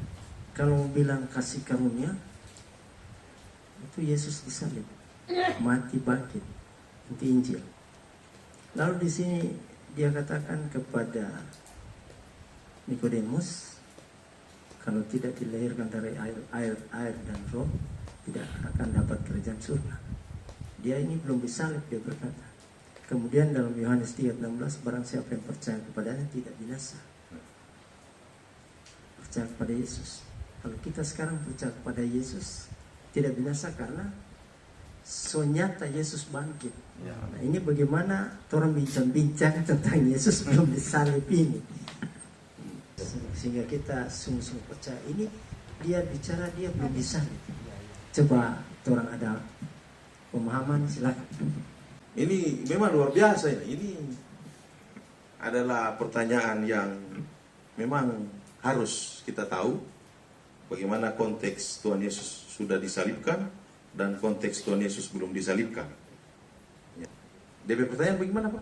Speaker 5: kalau bilang kasih karunia, itu Yesus disalib, mati bangkit, itu Injil. Lalu di sini dia katakan kepada Nikodemus, kalau tidak dilahirkan dari air dan roh, tidak akan dapat kerajaan surga. Dia ini belum disalib, dia berkata. Kemudian dalam Yohanes 3:16, barang siapa yang percaya kepadanya tidak binasa. Percaya kepada Yesus. Kalau kita sekarang percaya kepada Yesus, tidak binasa karena so nyata Yesus bangkit. Nah, ini bagaimana orang bincang-bincang tentang Yesus belum disalib ini. Sehingga kita sungguh-sungguh percaya. Ini dia bicara dia belum disalib. Coba orang ada pemahaman, silakan.
Speaker 3: Ini memang luar biasa ini. Ini adalah pertanyaan yang memang harus kita tahu bagaimana konteks Tuhan Yesus sudah disalibkan dan konteks Tuhan Yesus belum disalibkan. Ya. DP pertanyaan bagaimana Pak?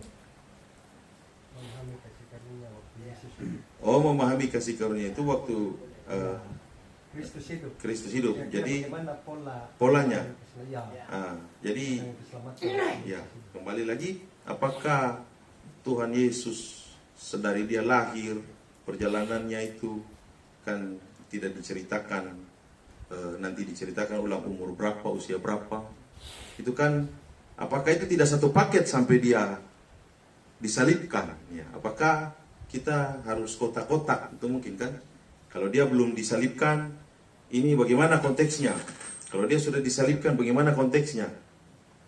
Speaker 6: Memahami kasih karunia waktu
Speaker 3: Oh, memahami kasih karunia itu waktu
Speaker 1: Kristus hidup.
Speaker 3: Kristus hidup. Jadi
Speaker 1: bagaimana
Speaker 3: polanya.
Speaker 1: ya,
Speaker 3: Jadi
Speaker 1: keselamatan.
Speaker 3: ya, kembali lagi, apakah Tuhan Yesus sedari dia lahir, perjalanannya itu kan tidak diceritakan, nanti diceritakan ulang umur berapa, usia berapa. Itu kan, apakah itu tidak satu paket sampai dia disalibkan? Ya, apakah kita harus kotak-kotak? Itu mungkin kan? Kalau dia belum disalibkan, ini bagaimana konteksnya? Kalau dia sudah disalibkan, bagaimana konteksnya?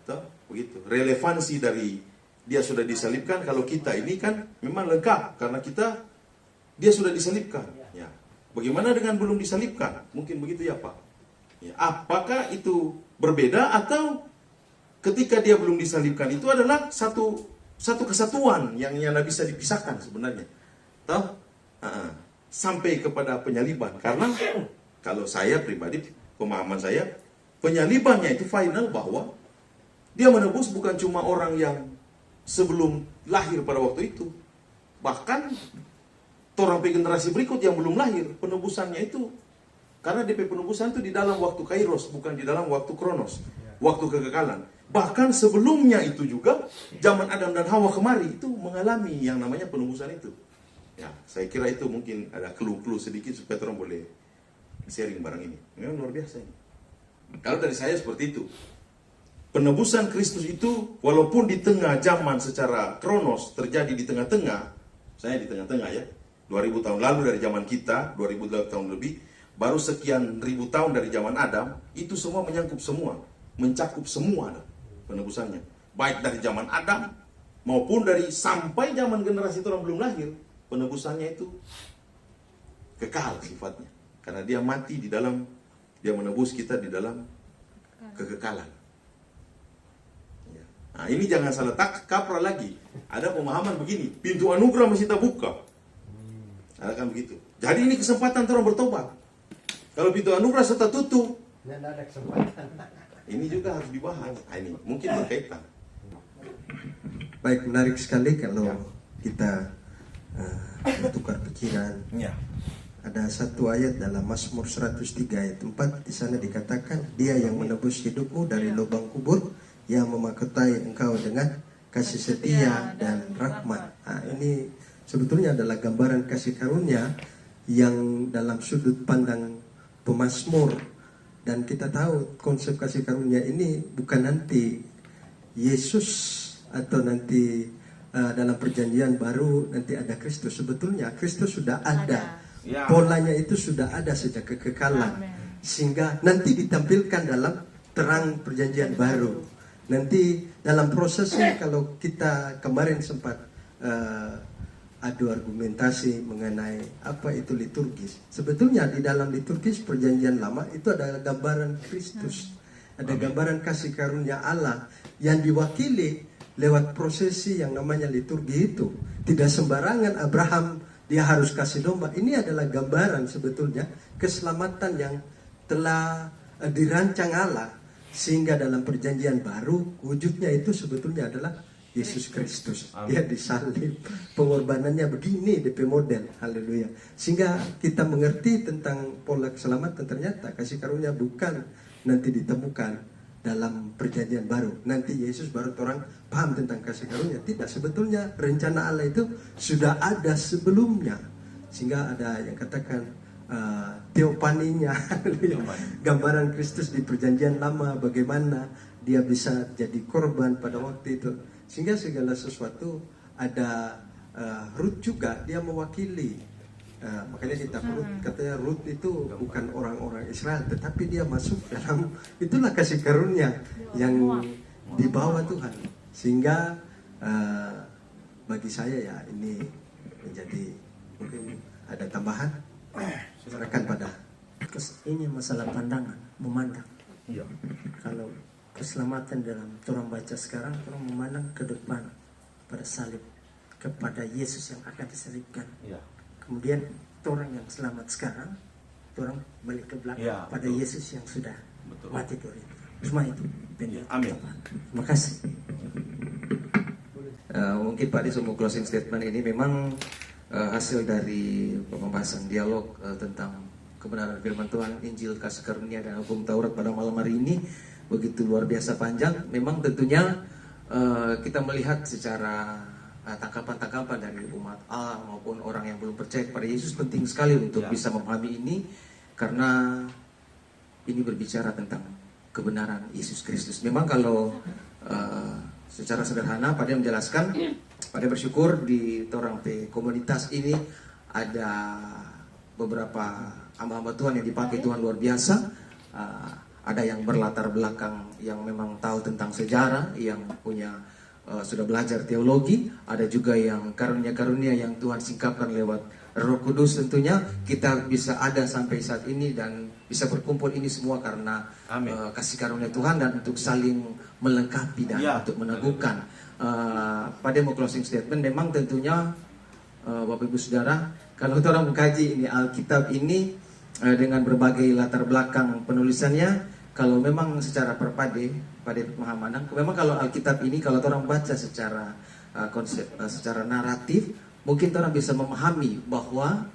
Speaker 3: Tuh, begitu. Relevansi dari dia sudah disalibkan, kalau kita ini kan memang lengkap karena dia sudah disalibkan. Ya. Bagaimana dengan belum disalibkan? Mungkin begitu ya Pak. Ya. Apakah itu berbeda atau ketika dia belum disalibkan itu adalah satu kesatuan yang tidak bisa dipisahkan sebenarnya? Tahu? Sampai kepada penyaliban. Karena kalau saya pribadi, pemahaman saya, penyalibannya itu final bahwa dia menebus bukan cuma orang yang sebelum lahir pada waktu itu, bahkan orang generasi berikut yang belum lahir, penebusannya itu karena DP penebusan itu di dalam waktu kairos, bukan di dalam waktu kronos, waktu kekekalan. Bahkan sebelumnya itu juga zaman Adam dan Hawa kemari itu mengalami yang namanya penebusan itu. Ya, saya kira itu mungkin ada clue-clue sedikit supaya orang boleh sharing barang ini. Memang luar biasa ini. Kalau dari saya seperti itu. Penebusan Kristus itu walaupun di tengah zaman secara kronos terjadi di tengah-tengah, saya di tengah-tengah ya, 2000 tahun lalu dari zaman kita, 2000 tahun lebih, baru sekian ribu tahun dari zaman Adam, itu semua menyangkut semua, mencakup semua penebusannya. Baik dari zaman Adam maupun dari sampai zaman generasi orang belum lahir, penebusannya itu kekal sifatnya. Karena dia mati di dalam, dia menebus kita di dalam kekekalan. Ya. Nah ini jangan salah kaprah lagi. Ada pemahaman begini, pintu anugerah masih terbuka. Ada kan begitu. Jadi ini kesempatan orang bertobat. Kalau pintu anugerah sudah tutup,
Speaker 1: tidak ada kesempatan.
Speaker 3: ini juga harus dibahas. Nah, ini mungkin berkaitan.
Speaker 1: Baik, menarik sekali kalau kita bertukar pikiran.
Speaker 2: Ya.
Speaker 1: Ada satu ayat dalam Mazmur 103 ayat 4, di sana dikatakan, Dia yang menebus hidupmu dari lubang kubur, yang memahkotai engkau dengan kasih setia dan rahmat. Nah, ini sebetulnya adalah gambaran kasih karunia yang dalam sudut pandang pemazmur. Dan kita tahu konsep kasih karunia ini bukan nanti Yesus atau nanti dalam perjanjian baru nanti ada Kristus. Sebetulnya Kristus sudah ada.
Speaker 2: Ya.
Speaker 1: Polanya itu sudah ada sejak kekekalan. Sehingga nanti ditampilkan dalam terang perjanjian baru. Nanti dalam prosesnya kalau kita kemarin sempat adu argumentasi mengenai apa itu liturgis. Sebetulnya di dalam liturgis perjanjian lama itu ada gambaran Kristus. Ada gambaran kasih karunia Allah yang diwakili lewat prosesi yang namanya liturgi itu. Tidak sembarangan Abraham dia harus kasih domba. Ini adalah gambaran sebetulnya keselamatan yang telah dirancang Allah. Sehingga dalam perjanjian baru wujudnya itu sebetulnya adalah Yesus Kristus. Dia disalib. Pengorbanannya begini DP model. Haleluya. Sehingga kita mengerti tentang pola keselamatan. Ternyata kasih karunia bukan nanti ditemukan dalam perjanjian baru. Nanti Yesus baru orang paham tentang kasih karunia. Tidak, sebetulnya rencana Allah itu sudah ada sebelumnya. Sehingga ada yang katakan teopaninya, gambaran Kristus di perjanjian lama, bagaimana dia bisa jadi korban pada waktu itu. Sehingga segala sesuatu ada Rut juga, dia mewakili. Makanya kita katanya Rut itu bukan orang-orang Israel, tetapi dia masuk dalam, itulah kasih karunia yang dibawa Tuhan. Sehingga bagi saya ya ini menjadi, mungkin ada tambahan. Silakan pada.
Speaker 5: Ini masalah pandangan, memandang.
Speaker 2: Iya.
Speaker 5: Kalau keselamatan dalam orang baca sekarang, orang memandang ke depan pada salib, kepada Yesus yang akan disalibkan.
Speaker 2: Iya.
Speaker 5: Kemudian orang yang selamat sekarang, orang balik ke belakang
Speaker 2: Ya,
Speaker 5: pada
Speaker 2: betul.
Speaker 5: Yesus yang sudah
Speaker 2: Betul.
Speaker 5: mati dari itu. Cuma itu.
Speaker 2: Ya, amin.
Speaker 5: Terima kasih.
Speaker 6: Mungkin Pak di semua closing statement ini memang
Speaker 2: hasil dari pembahasan dialog tentang kebenaran firman Tuhan, Injil, kasih karunia dan hukum Taurat pada malam hari ini begitu luar biasa panjang. Memang tentunya kita melihat secara tangkapan-tangkapan dari umat Allah maupun orang yang belum percaya kepada Yesus penting sekali untuk bisa memahami ini, karena ini berbicara tentang kebenaran Yesus Kristus. Memang kalau secara sederhana Pak menjelaskan, Pak bersyukur di Torang P komunitas ini ada beberapa hamba-hamba Tuhan yang dipakai Tuhan luar biasa. Ada yang berlatar belakang yang memang tahu tentang sejarah, yang punya sudah belajar teologi, ada juga yang karunia-karunia yang Tuhan singkapkan lewat Roh Kudus. Tentunya kita bisa ada sampai saat ini dan bisa berkumpul ini semua karena kasih karunia Tuhan dan untuk saling melengkapi dan untuk meneguhkan. Pada mau closing statement, memang tentunya Bapak Ibu Saudara, kalau kita orang mengkaji ini Alkitab ini dengan berbagai latar belakang penulisannya, kalau memang secara pada pemahaman, memang kalau Alkitab ini kalau orang baca secara konsep, secara naratif, mungkin orang bisa memahami bahwa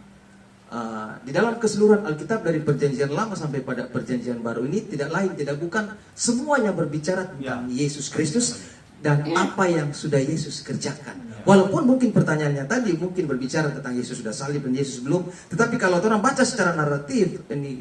Speaker 2: di dalam keseluruhan Alkitab dari Perjanjian Lama sampai pada Perjanjian Baru ini tidak lain, tidak bukan, semuanya berbicara tentang Yesus Kristus dan apa yang sudah Yesus kerjakan. Walaupun mungkin pertanyaannya tadi mungkin berbicara tentang Yesus sudah salib dan Yesus belum, tetapi kalau orang baca secara naratif ini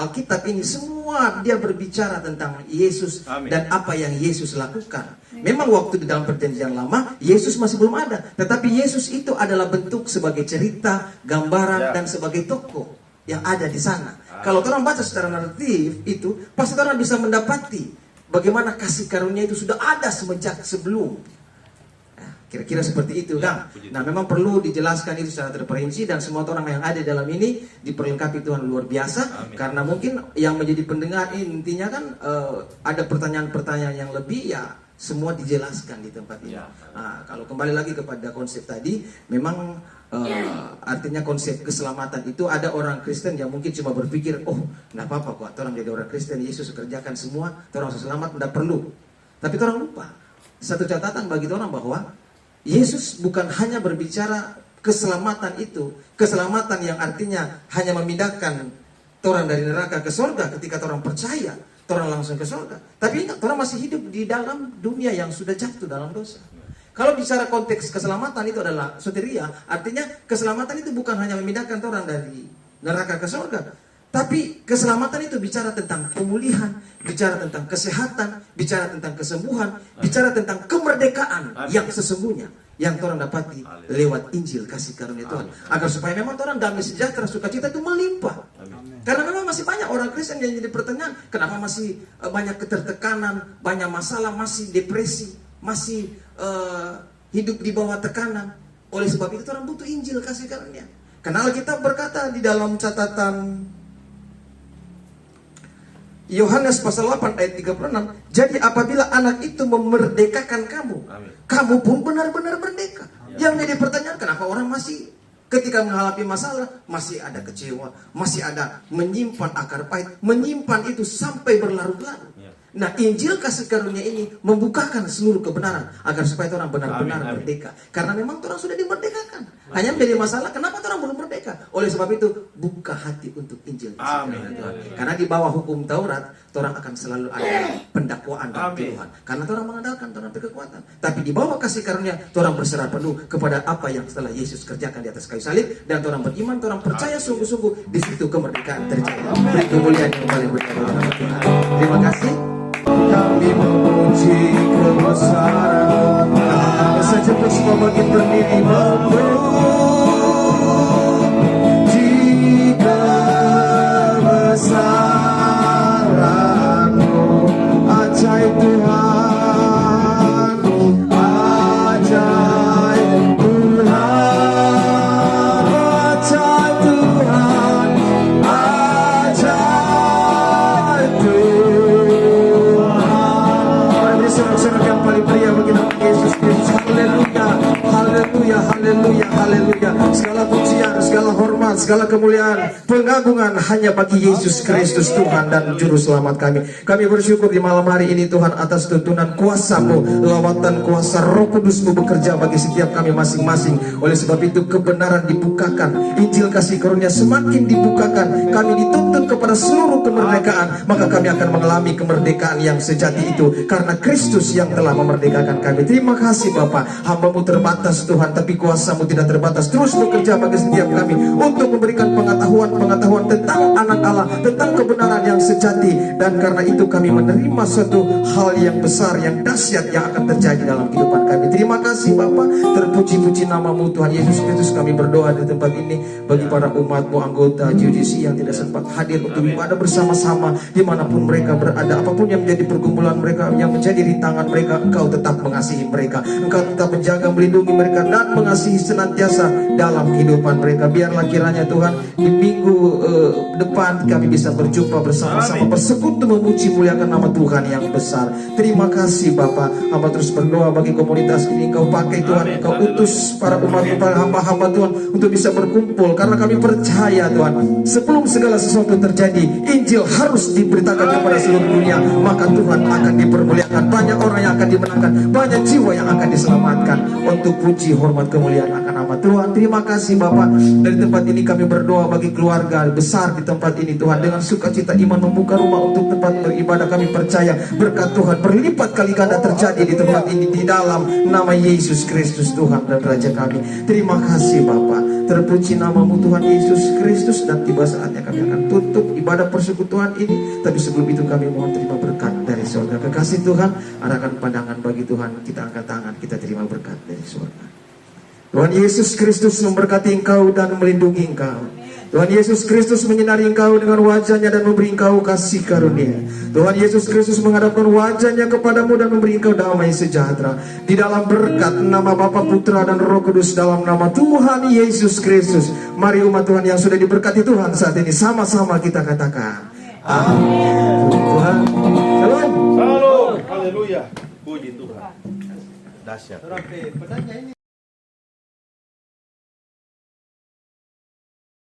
Speaker 2: Alkitab ini semua dia berbicara tentang Yesus dan apa yang Yesus lakukan. Memang waktu di dalam Perjanjian Lama Yesus masih belum ada, tetapi Yesus itu adalah bentuk sebagai cerita, gambaran dan sebagai tokoh yang ada di sana. Kalau orang baca secara naratif itu, pasti orang bisa mendapati bagaimana kasih karunia itu sudah ada semenjak sebelum. Kira-kira seperti itu, Kang. Nah, memang perlu dijelaskan itu secara terperinci dan semua orang yang ada dalam ini diperlengkapi Tuhan luar biasa. Karena mungkin yang menjadi pendengar ini intinya kan ada pertanyaan-pertanyaan yang lebih, ya semua dijelaskan di tempat ini. Nah, kalau kembali lagi kepada konsep tadi, memang artinya konsep keselamatan itu ada orang Kristen yang mungkin cuma berpikir, oh, nggak apa-apa kok, orang jadi orang Kristen, Yesus kerjakan semua, orang selamat, nggak perlu. Tapi orang lupa. Satu catatan bagi orang bahwa Yesus bukan hanya berbicara keselamatan itu, keselamatan yang artinya hanya memindahkan orang dari neraka ke surga ketika orang percaya, orang langsung ke surga. Tapi ingat, orang masih hidup di dalam dunia yang sudah jatuh dalam dosa. Kalau bicara konteks keselamatan itu adalah soteria, artinya keselamatan itu bukan hanya memindahkan orang dari neraka ke surga, tapi keselamatan itu bicara tentang pemulihan, bicara tentang kesehatan, bicara tentang kesembuhan, bicara tentang kemerdekaan yang sesungguhnya yang orang dapati lewat Injil kasih karunia Tuhan. Agar supaya memang orang damai sejahtera, sukacita itu melimpah. Karena memang masih banyak orang Kristen yang jadi pertanyaan, kenapa masih banyak ketertekanan, banyak masalah, masih depresi, masih hidup di bawah tekanan. Oleh sebab itu orang butuh Injil kasih karunia. Karena Alkitab berkata di dalam catatan Yohanes pasal 8 ayat 36, jadi apabila anak itu memerdekakan kamu, kamu pun benar-benar merdeka. Yang jadi pertanyaan, kenapa orang masih ketika menghadapi masalah masih ada kecewa, masih ada menyimpan akar pahit, menyimpan itu sampai berlarut-larut. Nah, Injil kasih karunia ini membukakan seluruh kebenaran agar supaya orang benar-benar merdeka. Karena memang orang sudah dimerdekakan. Hanya menjadi masalah, kenapa orang belum merdeka? Oleh sebab itu, buka hati untuk Injil kasih karunia Tuhan. Karena di bawah hukum Taurat, orang akan selalu ada pendakwaan dan tuduhan. Karena orang mengandalkan orang kekuatan. Tapi di bawah kasih karunia, orang berserah penuh kepada apa yang setelah Yesus kerjakan di atas kayu salib, dan orang beriman, orang percaya sungguh-sungguh, di situ kemerdekaan terjadi. Beri kemuliaan yang paling berharga Tuhan. Terima kasih. Kami memuji kebesaran, kami saja semua bagi berdiri memuji kebesaran-Mu, ajaib Tuhan, ajaib Tuhan, ajaib Tuhan, ajaib Tuhan. Sorak yang paling meriah bagi nama Yesus Kristus. Haleluya, haleluya, haleluya. segala kemuliaan, pengagungan hanya bagi Yesus Kristus Tuhan dan Juru Selamat kami. Kami bersyukur di malam hari ini Tuhan atas tuntunan kuasa-Mu, lawatan kuasa Roh Kudus-Mu bekerja bagi setiap kami masing-masing. Oleh sebab itu kebenaran dibukakan, Injil kasih karunia semakin dibukakan, kami dituntun kepada seluruh kemerdekaan, maka kami akan mengalami kemerdekaan yang sejati itu karena Kristus yang telah memerdekakan kami. Terima kasih Bapa, hamba-Mu terbatas Tuhan, tapi kuasa-Mu tidak terbatas, terus bekerja bagi setiap kami untuk memberikan pengetahuan tentang anak Allah, tentang kebenaran yang sejati, dan karena itu kami menerima suatu hal yang besar, yang dahsyat yang akan terjadi dalam kehidupan kami. Terima kasih Bapa, terpuji-puji nama-Mu Tuhan Yesus Kristus. Kami berdoa di tempat ini bagi para umat-Mu, anggota GUDC yang tidak sempat hadir untuk ibadah bersama-sama dimanapun mereka berada, apapun yang menjadi pergumulan mereka, yang menjadi rintangan mereka, Engkau tetap mengasihi mereka, Engkau tetap menjaga, melindungi mereka, dan mengasihi senantiasa dalam kehidupan mereka. Biarlah kiranya Tuhan di minggu depan kami bisa berjumpa bersama-sama, bersekutu memuji muliakan nama Tuhan yang besar. Terima kasih Bapa, hamba terus berdoa bagi komunitas ini, Engkau pakai Tuhan, Engkau utus para umat, para hamba-hamba Tuhan untuk bisa berkumpul, karena kami percaya Tuhan, sebelum segala sesuatu terjadi, Injil harus diberitakan kepada seluruh dunia, maka Tuhan akan dipermuliakan, banyak orang yang akan dimenangkan, banyak jiwa yang akan diselamatkan. Untuk puji, hormat, kemuliaan akan nama Tuhan. Terima kasih Bapak. Dari tempat ini kami berdoa bagi keluarga besar di tempat ini Tuhan, dengan sukacita iman membuka rumah untuk tempat beribadah. Kami percaya berkat Tuhan berlipat kali ganda terjadi di tempat ini, di dalam nama Yesus Kristus Tuhan dan Raja kami. Terima kasih Bapak, terpuji nama-Mu Tuhan Yesus Kristus, dan tiba saatnya kami akan tutup ibadah persekutuan ini. Tapi sebelum itu kami mohon terima berkat dari surga. Kekasih Tuhan, arahkan pandangan bagi Tuhan, kita angkat tangan, kita terima berkat dari surga. Tuhan Yesus Kristus memberkati engkau dan melindungi engkau. Tuhan Yesus Kristus menyinari engkau dengan wajahnya dan memberi engkau kasih karunia. Tuhan Yesus Kristus menghadapkan wajahnya kepadamu dan memberi engkau damai sejahtera. Di dalam berkat nama Bapa, Putra dan Roh Kudus, dalam nama Tuhan Yesus Kristus. Mari umat Tuhan yang sudah diberkati Tuhan saat ini, sama-sama kita katakan amin. Tuhan, shalom.
Speaker 3: Haleluya. Puji Tuhan. Dahsyat.